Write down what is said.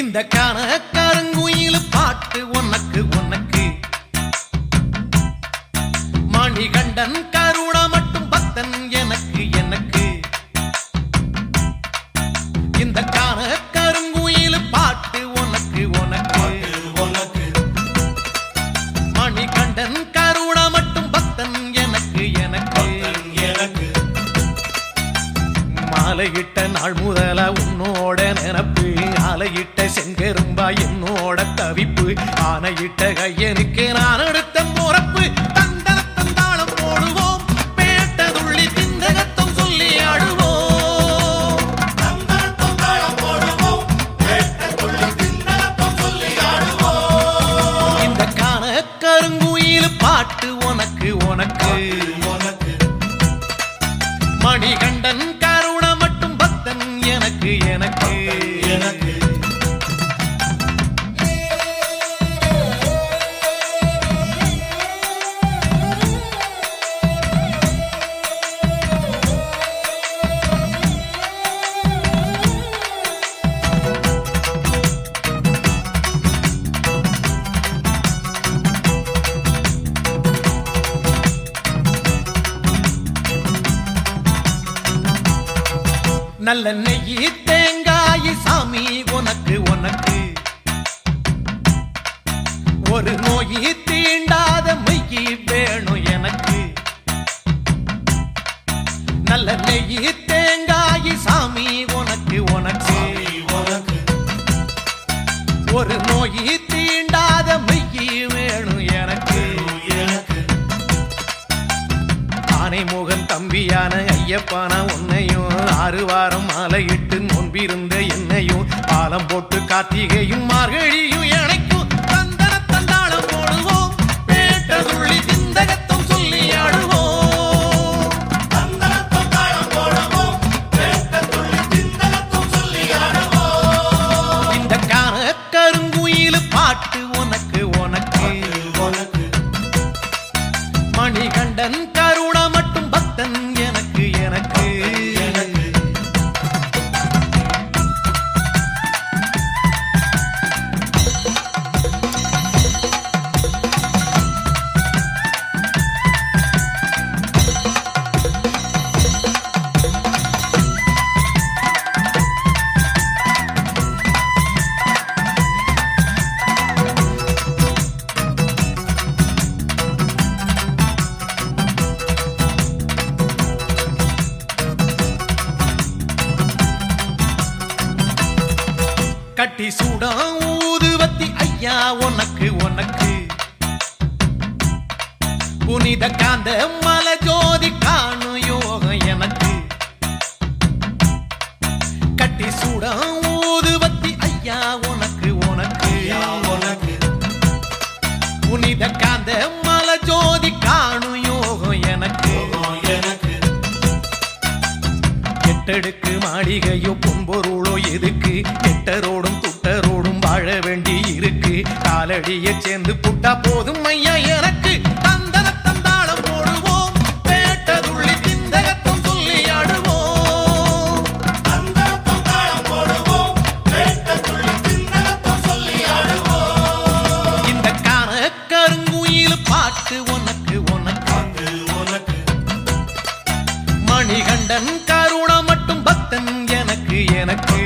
இந்த கான கருங்குயில் பாட்டு உனக்கு உனக்கு மணிகண்டன் கருண மட்டும் பக்தன் எனக்கு எனக்கு இந்த கான கருங்குயில் பாட்டு உனக்கு உனக்கு உனக்கு மணிகண்டன் கருண மட்டும் பக்தன் எனக்கு எனக்கு எனக்கு மாலையிட்ட நாள் முதல உன்னோட நினப்பு ஆலையிட்ட செங்கரும்பா என்னோட தவிப்பு ஆனையிட்ட கையனுக்கு நான் எடுத்த முறப்பு தந்தனத்தம் தாளம் போடுவோம் பேட்டதுள்ளி திந்தகத்தம் சொல்லி ஆடுவோம் தந்தனத்தம் தாளம் போடுவோம் பேட்டதுள்ளி திந்தகத்தம் சொல்லி ஆடுவோம் இந்த கான கருங்குயில் பாட்டு உனக்கு உனக்கு உனக்கு மணிகண்டன் கருண மட்டும் பக்தன் எனக்கு எனக்கு எனக்கு நல்ல நெய்யி தேங்காய் சாமி உனக்கு உனக்கு ஒரு நோயி தீண்டாத மெய்யி வேணும் எனக்கு நல்ல நெய்யி தேங்காய் சாமி உனக்கு உனக்கு ஒரு நோயி தீண்டாத மெய்யி வேணும் எனக்கு ஆனைமுகன் தம்பியான ஐயப்பான உன்னையும் 6 வாரம் மாலையிட்டு நோன்பிருந்த என்னையும் பாலம் போட்டு கார்த்திகையும் மார்கழியும் இணைக்கும் தந்தனத்தம் தாளம் போடுவோம் பேட்டதுள்ளி திந்தகத்தம் சொல்லி ஆடுவோம் தந்தனத்தம் தாளம் போடுவோம் பேட்டதுள்ளி திந்தகத்தம் சொல்லி ஆடுவோம் இந்த கான கருங்குயில் பாட்டு உனக்கு உனக்கு உனக்கு மணிகண்டன் கருண மட்டும் பக்தன் எனக்கு எனக்கு கட்டி சூடா ஊதுவத்தி ஐயா உனக்கு உனக்கு புனித காந்த மலை ஜோதி காணும் யோகம் எனக்கு கட்டி சூடா ஊதுவத்தி ஐயா உனக்கு உனக்கு உனக்கு புனித காந்த மலை ஜோதி காணும் யோகம் எனக்கு எனக்கு எட்டடுக்கு மாளிகையோ பொன்பொருளோ எதுக்கு எட்டரோடும் துட்டரோடும் வாழ வேண்டி இருக்கு காலடியை சேர்ந்து புட்டா போதும் ஐயா எனக்கு தந்தனத்தம் தாளம் போடுவோம் பேட்டதுள்ளி திந்தகத்தம் சொல்லி ஆடுவோம் தந்தனத்தம் தாளம் போடுவோம் பேட்டதுள்ளி திந்தகத்தம் சொல்லி ஆடுவோம் இந்த கான கருங்குயில் பாட்டு உனக்கு உனக்கு உனக்கு மணிகண்டன் கருண மட்டும் பக்தன் எனக்கு எனக்கு